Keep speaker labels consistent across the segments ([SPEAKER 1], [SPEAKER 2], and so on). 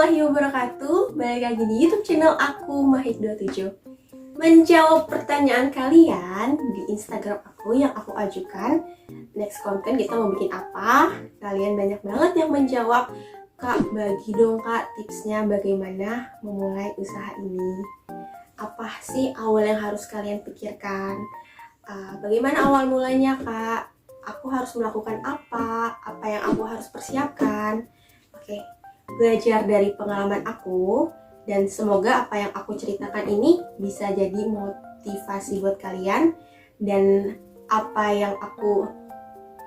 [SPEAKER 1] warahmatullahi wabarakatuh. Balik lagi di YouTube channel aku Mahik27. Menjawab pertanyaan kalian di Instagram aku yang aku ajukan. Next konten kita mau bikin apa? Kalian banyak banget yang menjawab. Kak, bagi dong kak tipsnya bagaimana memulai usaha ini. Apa sih awal yang harus kalian pikirkan? Bagaimana awal mulanya kak? Aku harus melakukan apa? Apa yang aku harus persiapkan? Oke, belajar dari pengalaman aku, dan semoga apa yang aku ceritakan ini bisa jadi motivasi buat kalian, dan apa yang aku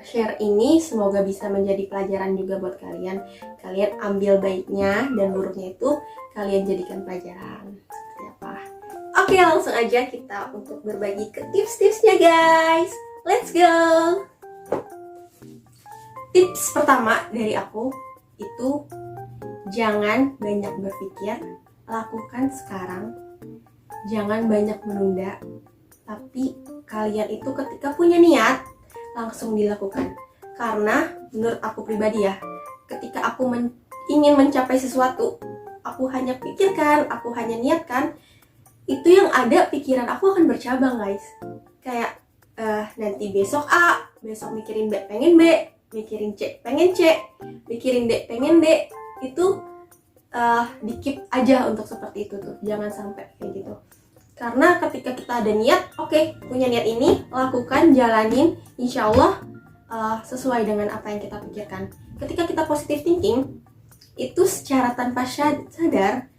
[SPEAKER 1] share ini semoga bisa menjadi pelajaran juga buat kalian. Kalian ambil baiknya dan buruknya itu kalian jadikan pelajaran. Seperti apa? Oke, langsung aja kita untuk berbagi ke tips-tipsnya guys. Let's go. Tips pertama dari aku itu jangan banyak berpikir, lakukan sekarang. Jangan banyak menunda, tapi kalian itu ketika punya niat langsung dilakukan. Karena menurut aku pribadi ya, ketika aku ingin mencapai sesuatu, aku hanya pikirkan, aku hanya niatkan, itu yang ada pikiran aku akan bercabang guys. Kayak nanti besok A, besok mikirin B pengen B, mikirin C pengen C, mikirin D pengen D. Itu di-keep aja untuk seperti itu tuh, jangan sampai kayak gitu. Karena ketika kita ada niat, oke, punya niat ini, lakukan, jalanin, insya Allah sesuai dengan apa yang kita pikirkan. Ketika kita positive thinking, itu secara tanpa sadar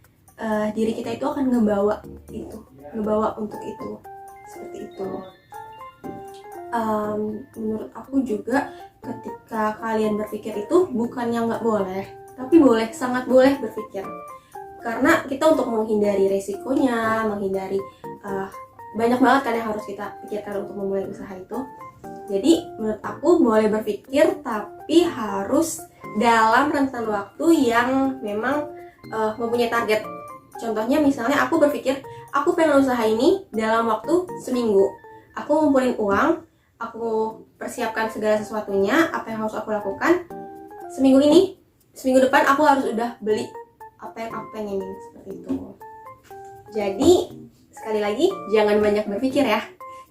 [SPEAKER 1] diri kita itu akan ngebawa untuk itu, seperti itu. Menurut aku juga ketika kalian berpikir itu bukannya nggak boleh, tapi boleh, sangat boleh berpikir. Karena kita untuk menghindari resikonya, menghindari banyak banget kan yang harus kita pikirkan untuk memulai usaha itu. Jadi menurut aku boleh berpikir, tapi harus dalam rentan waktu yang memang mempunyai target. Contohnya misalnya aku berpikir, aku pengen usaha ini dalam waktu seminggu. Aku ngumpulin uang, aku persiapkan segala sesuatunya, apa yang harus aku lakukan. Seminggu depan aku harus udah beli apa yang aku pengenin, seperti itu. Jadi sekali lagi jangan banyak berpikir ya.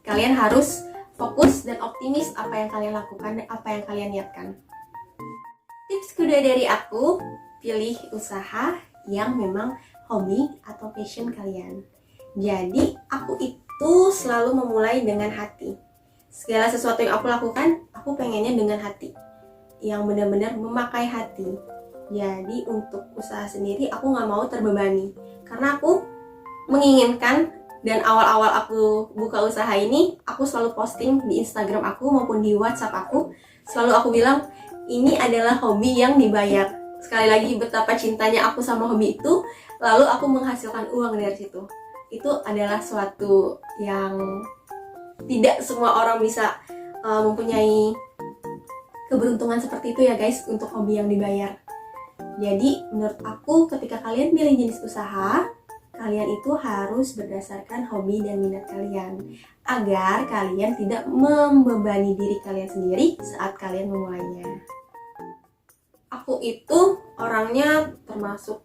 [SPEAKER 1] Kalian harus fokus dan optimis apa yang kalian lakukan dan apa yang kalian niatkan. Tips kedua dari aku, pilih usaha yang memang hobi atau passion kalian. Jadi aku itu selalu memulai dengan hati. Segala sesuatu yang aku lakukan, aku pengennya dengan hati, yang benar-benar memakai hati. Jadi untuk usaha sendiri aku nggak mau terbebani, karena aku menginginkan. Dan awal-awal aku buka usaha ini, aku selalu posting di Instagram aku maupun di WhatsApp aku, selalu aku bilang ini adalah hobi yang dibayar. Sekali lagi betapa cintanya aku sama hobi itu, lalu aku menghasilkan uang dari situ. Itu adalah suatu yang tidak semua orang bisa mempunyai keberuntungan seperti itu ya guys, untuk hobi yang dibayar. Jadi menurut aku ketika kalian pilih jenis usaha, kalian itu harus berdasarkan hobi dan minat kalian, agar kalian tidak membebani diri kalian sendiri saat kalian memulainya. Aku itu orangnya termasuk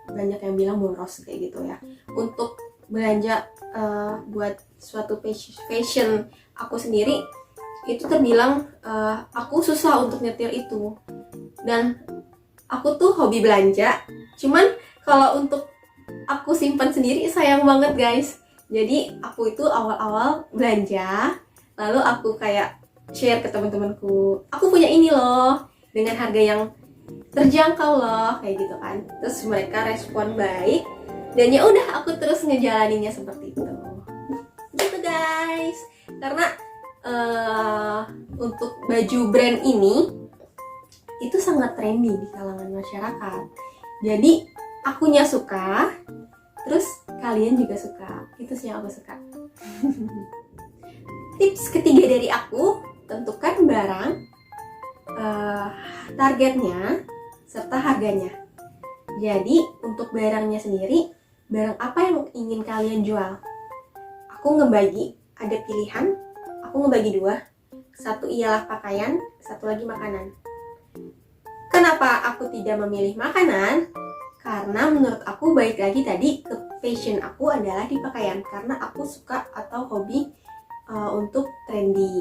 [SPEAKER 1] banyak yang bilang boros kayak gitu ya. Untuk belanja buat suatu passion aku sendiri, itu terbilang aku susah untuk nyetir itu. Dan aku tuh hobi belanja, cuman kalau untuk aku simpan sendiri sayang banget guys. Jadi aku itu awal-awal belanja, lalu aku kayak share ke teman-temanku, aku punya ini loh dengan harga yang terjangkau loh, kayak gitu kan. Terus mereka respon baik, dan ya udah aku terus ngejalaninnya seperti itu. Gitu guys. Karena untuk baju brand ini itu sangat trendy di kalangan masyarakat. Jadi akunya suka, terus kalian juga suka. Itu sih yang aku suka. Tips ketiga dari aku, tentukan barang, targetnya, serta harganya. Jadi untuk barangnya sendiri, barang apa yang ingin kalian jual? Aku ngebagi, ada pilihan, aku ngebagi dua. Satu ialah pakaian, satu lagi makanan. Kenapa aku tidak memilih makanan? Karena Karena menurut aku balik lagi tadi ke passion aku adalah di pakaian, karena aku suka atau hobi untuk trendy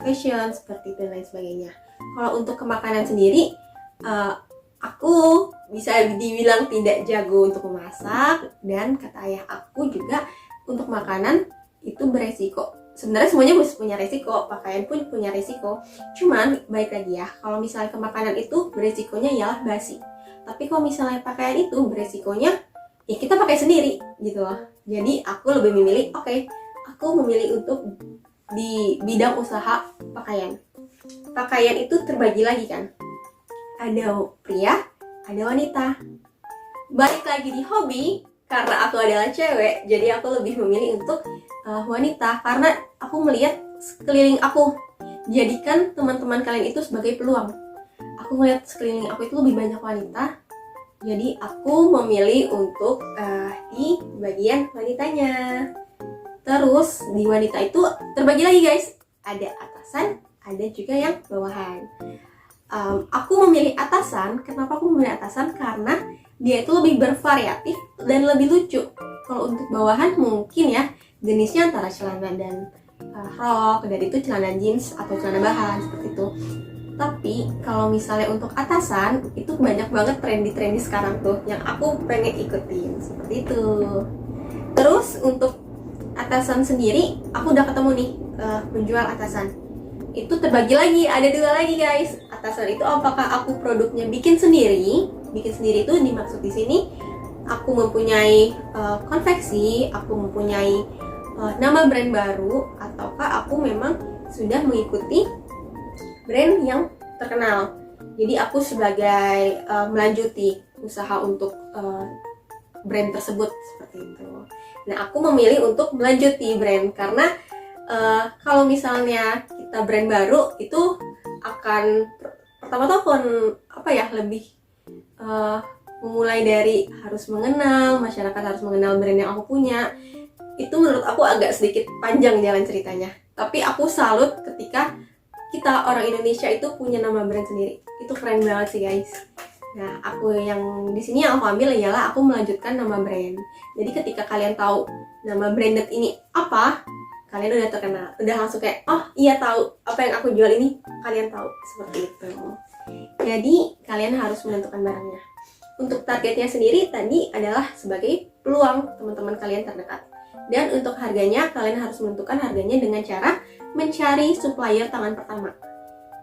[SPEAKER 1] fashion seperti itu dan lain sebagainya. Kalau untuk ke makanan sendiri, aku bisa dibilang tidak jago untuk memasak, dan kata ayah aku juga untuk makanan itu beresiko. Sebenarnya semuanya punya resiko, pakaian pun punya resiko. Cuman baik lagi ya, kalau misalnya ke makanan itu beresikonya ialah basi. Tapi kalau misalnya pakaian itu beresikonya ya kita pakai sendiri gitu loh. Jadi aku lebih memilih, aku memilih untuk di bidang usaha pakaian. Pakaian itu terbagi lagi kan, ada pria, ada wanita. Balik lagi di hobi, karena aku adalah cewek, jadi aku lebih memilih untuk wanita, karena aku melihat sekeliling aku. Jadikan teman-teman kalian itu sebagai peluang. Aku melihat sekeliling aku itu lebih banyak wanita, jadi aku memilih untuk di bagian wanitanya. Terus di wanita itu terbagi lagi guys, ada atasan, ada juga yang bawahan. Aku memilih atasan. Kenapa aku memilih atasan? Karena dia itu lebih bervariatif dan lebih lucu. Kalau untuk bawahan mungkin ya jenisnya antara celana dan rok, dan itu celana jeans atau celana bahan seperti itu. Tapi kalau misalnya untuk atasan, itu banyak banget trendy sekarang tuh yang aku pengen ikutin seperti itu. Terus untuk atasan sendiri, aku udah ketemu nih penjual atasan. Itu terbagi lagi, ada dua lagi guys. Atasan itu apakah aku produknya bikin sendiri? Bikin sendiri itu dimaksud di sini aku mempunyai konveksi, aku mempunyai nama brand baru, ataukah aku memang sudah mengikuti brand yang terkenal. Jadi aku sebagai melanjuti usaha untuk brand tersebut seperti itu. Nah, aku memilih untuk melanjuti brand karena kalau misalnya kita brand baru itu akan pertama-tama lebih memulai dari harus mengenal, masyarakat harus mengenal brand yang aku punya. Itu menurut aku agak sedikit panjang jalan ceritanya. Tapi aku salut ketika kita orang Indonesia itu punya nama brand sendiri. Itu keren banget sih guys. Nah, aku yang di sini yang aku ambil ialah aku melanjutkan nama brand. Jadi ketika kalian tahu nama branded ini apa, kalian udah terkenal, udah langsung kayak, oh iya tahu apa yang aku jual ini, kalian tahu seperti itu. Jadi kalian harus menentukan barangnya. Untuk targetnya sendiri tadi adalah sebagai peluang teman-teman kalian terdekat. Dan untuk harganya, kalian harus menentukan harganya dengan cara mencari supplier tangan pertama.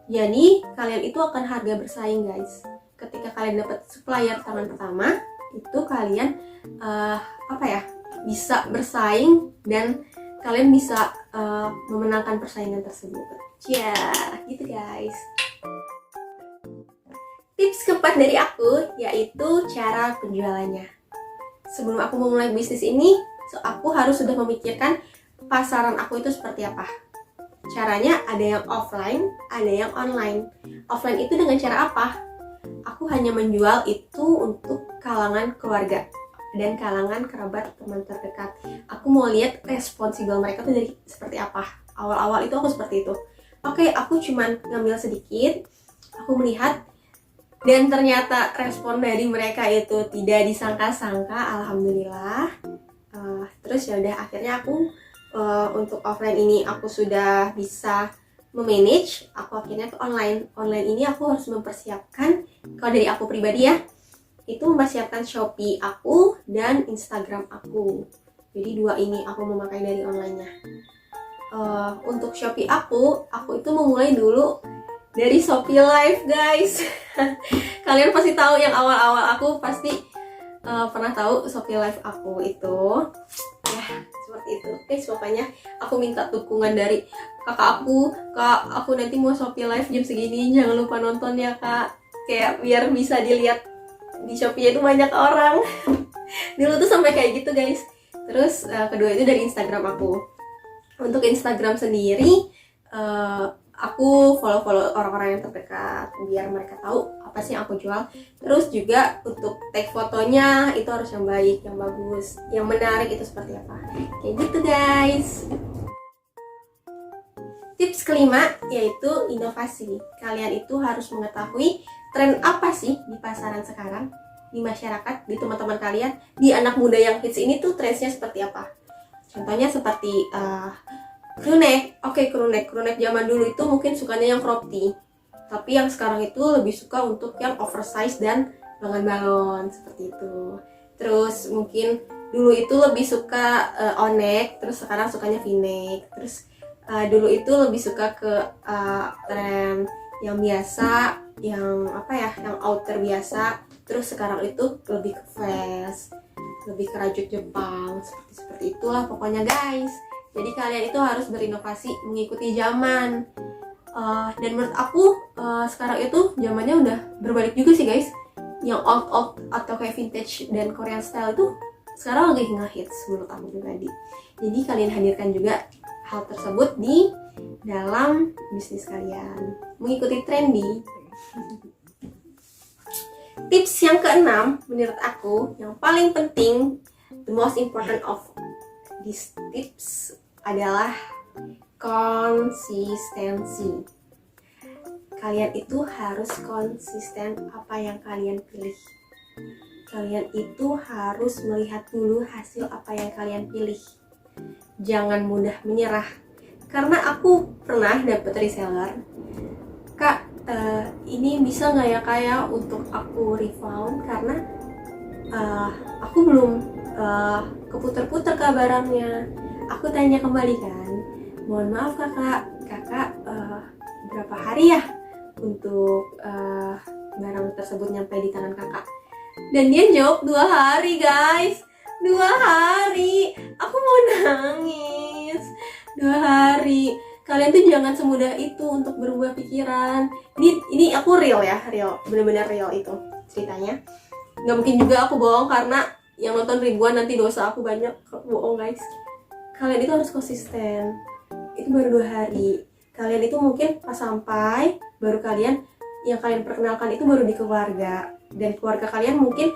[SPEAKER 1] Jadi kalian itu akan harga bersaing guys. Ketika kalian dapat supplier tangan pertama, itu kalian bisa bersaing dan kalian bisa memenangkan persaingan tersebut. Ya, gitu guys. Tips keempat dari aku yaitu cara penjualannya. Sebelum aku memulai bisnis ini, aku harus sudah memikirkan pasaran aku itu seperti apa. Caranya ada yang offline, ada yang online. Offline itu dengan cara apa? Aku hanya menjual itu untuk kalangan keluarga dan kalangan kerabat teman terdekat. Aku mau lihat responsibel mereka tuh dari seperti apa. Awal-awal itu aku seperti itu. Aku cuman ngambil sedikit, aku melihat, dan ternyata respon dari mereka itu tidak disangka-sangka, alhamdulillah. Terus ya udah, akhirnya aku untuk offline ini aku sudah bisa memanage. Aku akhirnya ke online. Online ini aku harus mempersiapkan, kalau dari aku pribadi ya, itu mempersiapkan Shopee aku dan Instagram aku. Jadi dua ini aku memakai dari online-nya. Untuk Shopee aku itu memulai dulu dari Shopee Live guys. Kalian pasti tahu, yang awal-awal aku pasti pernah tahu Shopee Live aku itu. Ya, seperti itu. Pokoknya aku minta dukungan dari kakak aku nanti mau Shopee Live jam segini, jangan lupa nonton ya kak. Kayak biar bisa dilihat di Shopee itu banyak orang. Dulu tuh sampai kayak gitu guys. Terus kedua itu dari Instagram aku. Untuk Instagram sendiri, aku follow orang-orang yang terdekat biar mereka tahu apa sih yang aku jual. Terus juga untuk tag fotonya itu harus yang baik, yang bagus, yang menarik, itu seperti apa. Kayak gitu guys. Tips kelima yaitu inovasi. Kalian itu harus mengetahui tren apa sih di pasaran sekarang. di masyarakat, di teman-teman kalian, di anak muda yang hits ini tuh trendsnya seperti apa. Contohnya seperti crewneck. Oke, crewneck zaman dulu itu mungkin sukanya yang crop tee, tapi yang sekarang itu lebih suka untuk yang oversize dan lengan balon seperti itu. Terus mungkin dulu itu lebih suka on-neck, terus sekarang sukanya v-neck. Terus dulu itu lebih suka ke tren yang biasa, yang yang outer biasa. Terus sekarang itu lebih ke vest, lebih ke rajut Jepang, seperti itulah pokoknya guys. Jadi kalian itu harus berinovasi mengikuti zaman. Dan menurut aku sekarang itu zamannya udah berbalik juga sih guys. Yang old atau kayak vintage dan Korean style itu sekarang lagi ngehits menurut aku pribadi. Jadi kalian hadirkan juga hal tersebut di dalam bisnis kalian, mengikuti trendy. Tips yang keenam menurut aku yang paling penting, the most important of these tips adalah konsistensi. Kalian itu harus konsisten apa yang kalian pilih. Kalian itu harus melihat dulu hasil apa yang kalian pilih. Jangan mudah menyerah. Karena aku pernah dapet reseller, Kak, ini bisa nggak ya Kak ya untuk aku refund, karena aku belum keputar-putar Kak barangnya. Aku tanya kembali kan, mohon maaf kakak berapa hari ya untuk barang tersebut nyampe di tangan kakak? Dan dia jawab 2 hari guys, 2 hari. Aku mau nangis. 2 hari. Kalian tuh jangan semudah itu untuk berubah pikiran. Ini aku real ya, real, benar-benar real itu ceritanya. Nggak mungkin juga aku bohong, karena yang nonton ribuan nanti dosa aku banyak bohong guys. Kalian itu harus konsisten. Itu baru 2 hari. Kalian itu mungkin pas sampai, baru yang kalian perkenalkan itu baru di keluarga. Dan keluarga kalian mungkin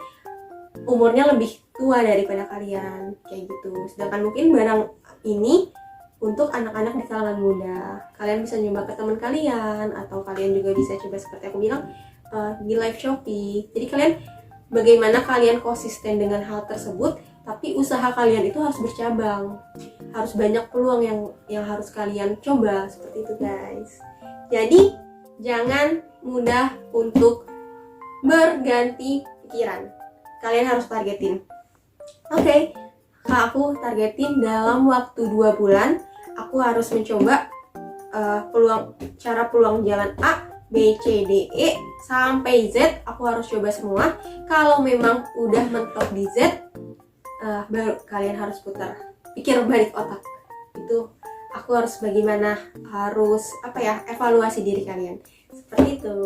[SPEAKER 1] umurnya lebih tua daripada kalian, kayak gitu. Sedangkan mungkin barang ini untuk anak-anak di kalangan muda. Kalian bisa nyoba ke teman kalian, atau kalian juga bisa coba seperti aku bilang di live Shopee. Jadi kalian, bagaimana kalian konsisten dengan hal tersebut, tapi usaha kalian itu harus bercabang. Harus banyak peluang yang harus kalian coba, seperti itu guys. Jadi jangan mudah untuk berganti pikiran. Kalian harus targetin. Oke, Kak, aku targetin dalam waktu 2 bulan aku harus mencoba peluang jalan A, B, C, D, E sampai Z. Aku harus coba semua. Kalau memang udah mentok di Z, baru kalian harus pikir balik otak. Itu aku harus bagaimana, harus evaluasi diri kalian. Seperti itu.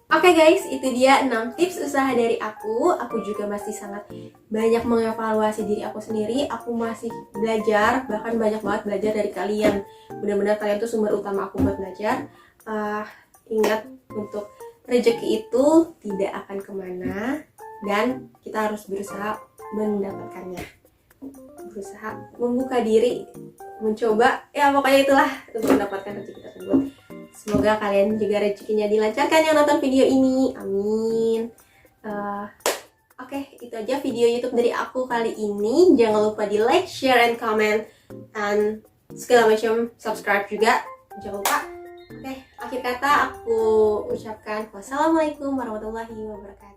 [SPEAKER 1] Oke guys, itu dia 6 tips usaha dari aku. Aku juga masih sangat banyak mengevaluasi diri aku sendiri. Aku masih belajar, bahkan banyak banget belajar dari kalian. Benar-benar kalian tuh sumber utama aku buat belajar. Ingat, untuk rezeki itu tidak akan kemana, dan kita harus berusaha mendapatkannya. Berusaha membuka diri, mencoba, ya pokoknya itulah untuk mendapatkan rezeki tersebut. Semoga kalian juga rezekinya dilancarkan yang nonton video ini, amin. Oke, itu aja video YouTube dari aku kali ini. Jangan lupa di like, share, and comment, dan segala macam subscribe juga, jangan lupa. Oke, akhir kata aku ucapkan wassalamualaikum warahmatullahi wabarakatuh.